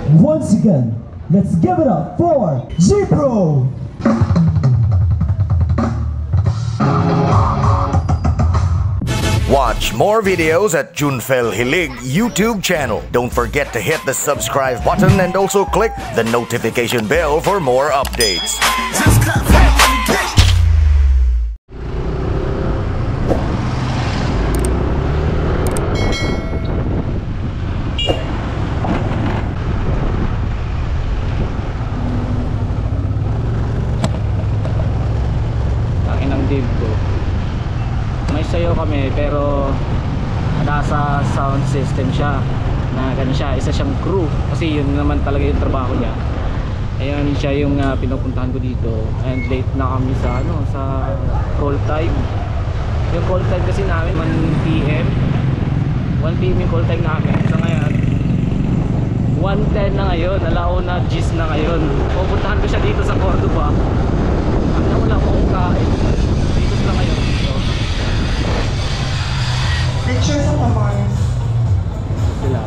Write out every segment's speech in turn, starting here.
Once again, let's give it up for G-Pro! Watch more videos at Junfel Hilig YouTube channel. Don't forget to hit the subscribe button and also click the notification bell for more updates. May sayo kami pero nasa sound system siya na ganun siya, isa siyang crew kasi yun naman talaga yung trabaho niya. Ayun siya yung pinupuntahan ko dito and late na kami sa sa call time. Yung call time kasi namin 1 PM yung call time namin. So ngayon 1:10 na ngayon, alauna G's na ngayon. Pupuntahan ko siya dito sa Cordoba. Wala akong kain dito sila ngayon. Pictures of the Mars. Sila.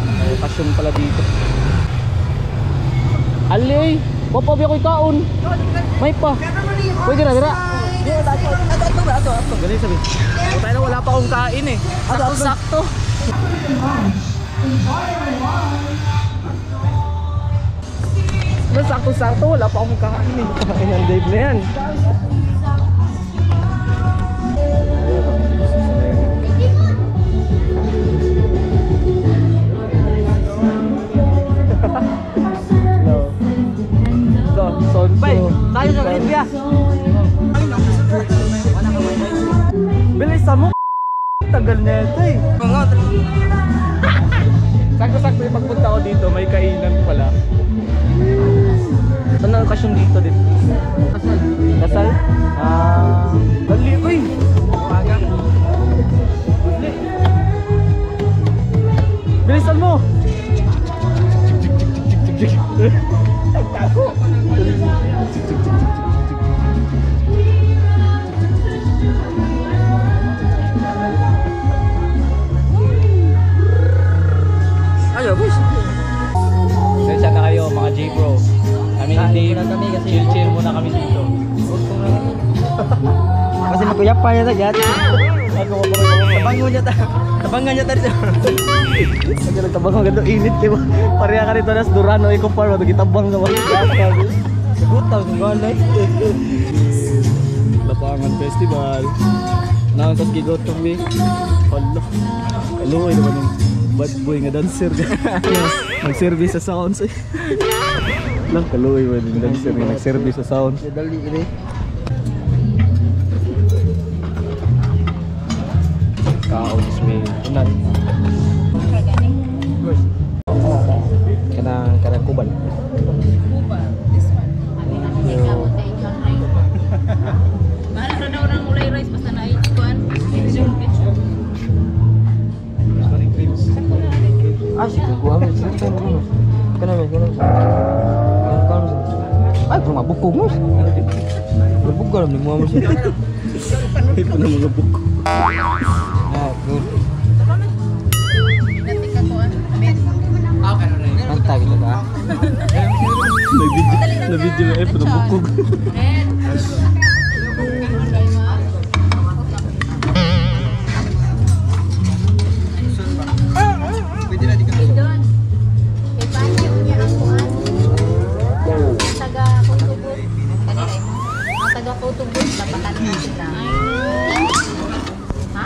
May pasyon pala dito. Ali! Papabi ako'y kaon! May pa! Pwede na, dira! Ganun sabi. Tayo na wala pa akong kain eh. Sakto-sakto. Sakto-sakto, wala pa akong kain eh. Ayan, Dave na yan. Tayo sa Libya. Bilisan mo. Tagal na ito eh. Sakto-sakto yung pagpunta ko dito, may kainan pala. Saan ang okasyon dito dito? Kasal? Dali ko eh. Bilisan mo. Tago. Ayo, boys. Sensya na kayo mga G-Pro. Kami ni Dave, chill-chill muna kami dito. Kasi magkuyap pa niya agad. Tabangan niya tadi. Kasi nagtabang agad init di ba? Pareha ka rito nas Durano Eco Farm atau gitabang sa mga Gutang kung ganay. Lapangan Festival. Naon tas gigotong mi. Hala. Kaluoy naman yung bad boy nga dancer. Nag-service sa sounds eh. Lang kaluoy man yung dancer nga nag-service sa sounds. Dali ini. Kaon is may tunan. Kanang kubal. Kubal. This one. Mahal na daw ng ulay rice basta na ikuan. Sige, gua ambil cerita dulu. Kenapa? Ay, kung mabukog mo. Mabukog ka lang mo sih. Ito na mga buko. Good. Natika ko Mantap gitu ba? Na video na ito na bukog. Taga-photobooth dapatan natin na. Ha?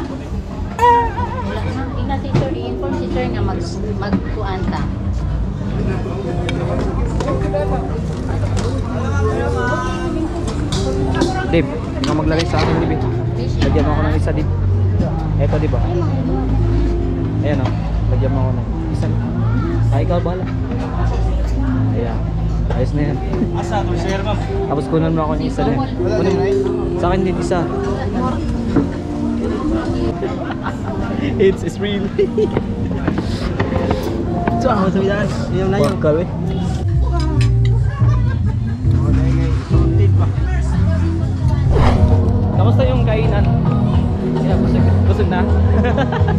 Wala na. Ina teacher, i-inform teacher nga magkuanta. Dave, hindi ka maglagay sa akin, Dave. Lagyan mo ako ng isa, Dave. Eto, di ba? Ayan o. Lagyan mo ako ng isa. Ikaw, bahala. Ayan. Ayos na yan. Asa to share ma'am. Tapos kunan mo ako ng isa din. Sa akin din isa. It's real. So, ako sa bidan. Yung na yung Bakal eh. Kamusta yung kainan? Busog na?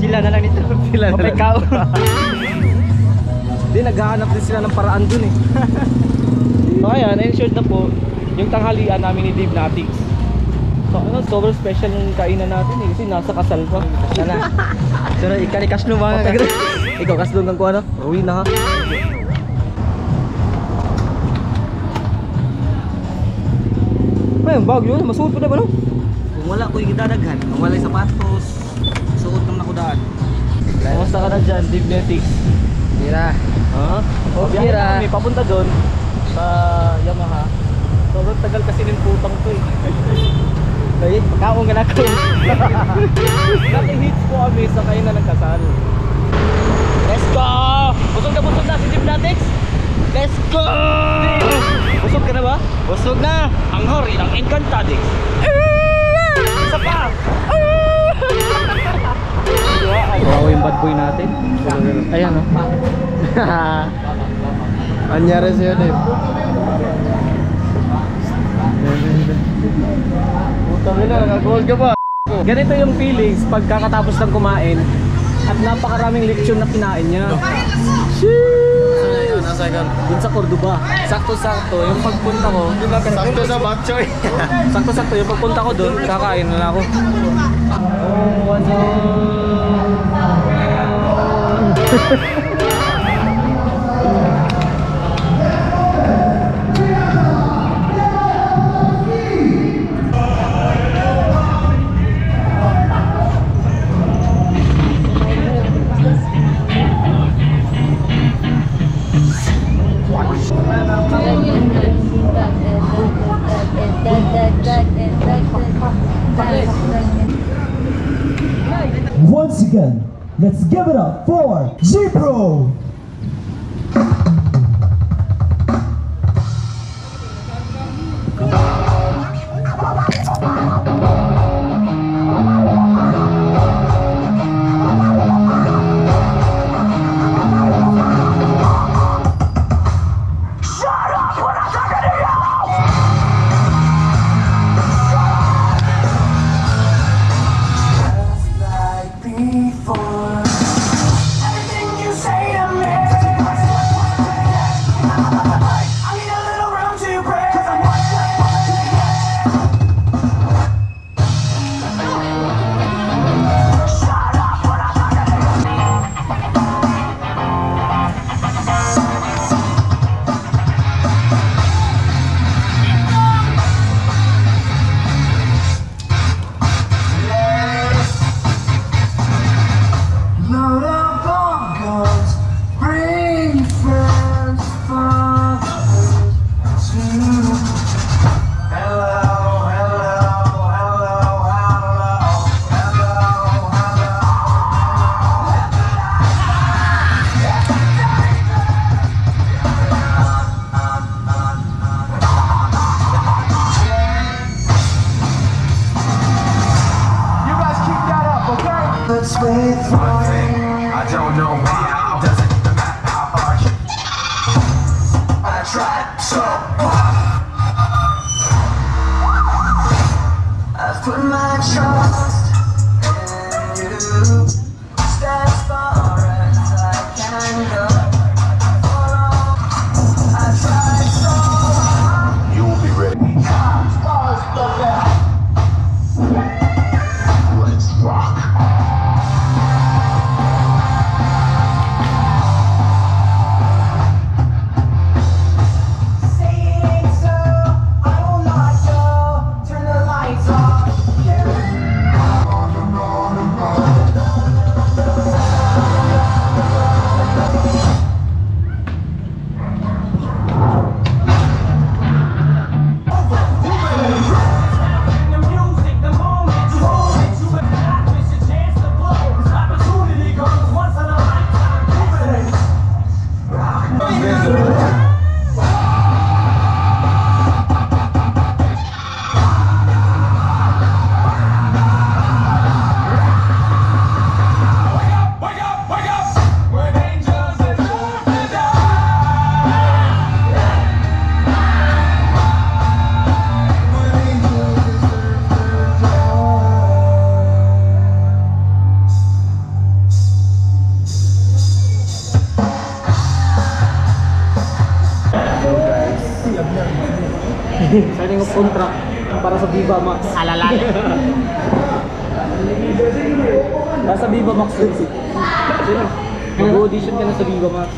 Sila na lang nito. Sila na lang. Hindi, naghahanap din sila ng paraan dun eh. So ayan, ensured na po yung tanghalian namin ni Dave Natix. So ano, sobrang special yung kainan natin eh, kasi nasa kasal pa. Sana. Pero ikani kasno ba? Ikaw kaslo kang kuha na? Uwi na ha. Ay, ang bagyo, masuot pa na ba no? Kung wala ko yung dadaghan, kung wala yung sapatos, suot naman ako daan. Kamusta ka na dyan, Dave Natix? Tira. Ha? Okay ra. Kami papunta doon sa Yamaha. Sobrang tagal kasi ng putang to eh. Ay, pagkaong ka na ko. Naki-hits po kami sa kayo na nagkasal. Let's go! Busog na si Dave Natix. Let's go! Busog ka na ba? Busog na! Ang hori ng Encantadix. Isa pa! Wow, yung bad boy natin. Ayan o. Anyari sa'yo, Dave. Putang ina, nag-gold ka pa. Ganito yung feelings pagkakatapos ng kumain at napakaraming leksyon na kinain niya. Nasa ka? Dun sa Cordoba. Sakto-sakto yung pagpunta ko. Sakto sa bakchoy. Sakto-sakto yung pagpunta ko dun, kakain na ako. Oh, what's up? Once again, let's give it up for G-Pro! Let's wait for I don't know how, doesn't even matter how hard you I tried so hard I put my trust in you Stand as far as I can go I tried so hard You'll be ready. Let's rock Saying so, I will not go. Turn the lights off. Signing of contract para sa Viva Max. Alalala. Nasa Viva Max yun. Sino? Mag-audition ka na sa Viva Max.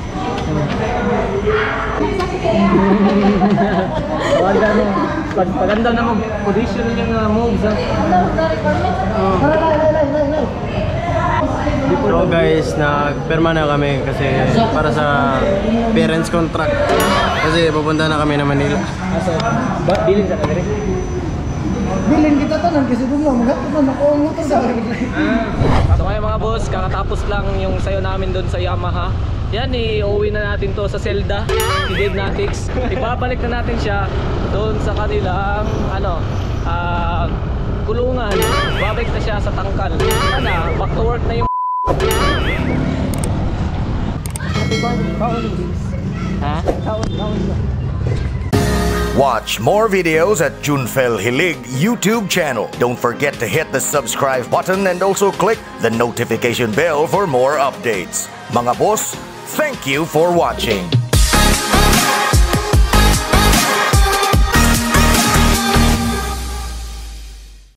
Paganda na mag-audition yung moves ha. So guys, nagperma na kami kasi para sa parents contract. Kasi pupunta na kami na Manila. Bilin sa kagari? Bilin kita to, kasi doon lang, magkakaroon ako ang motor sa So ngayon mga boss, kakatapos lang yung sayo namin doon sa Yamaha. Yan, i-uwi na natin to sa Zelda, si Dave Natix. Ipabalik na natin siya doon sa kanilang kulungan. Babalik na siya sa tangkal. Sana, back to work na yung ha? Watch more videos at Junfel Hilig YouTube channel. Don't forget to hit the subscribe button and also click the notification bell for more updates. Mga boss, thank you for watching.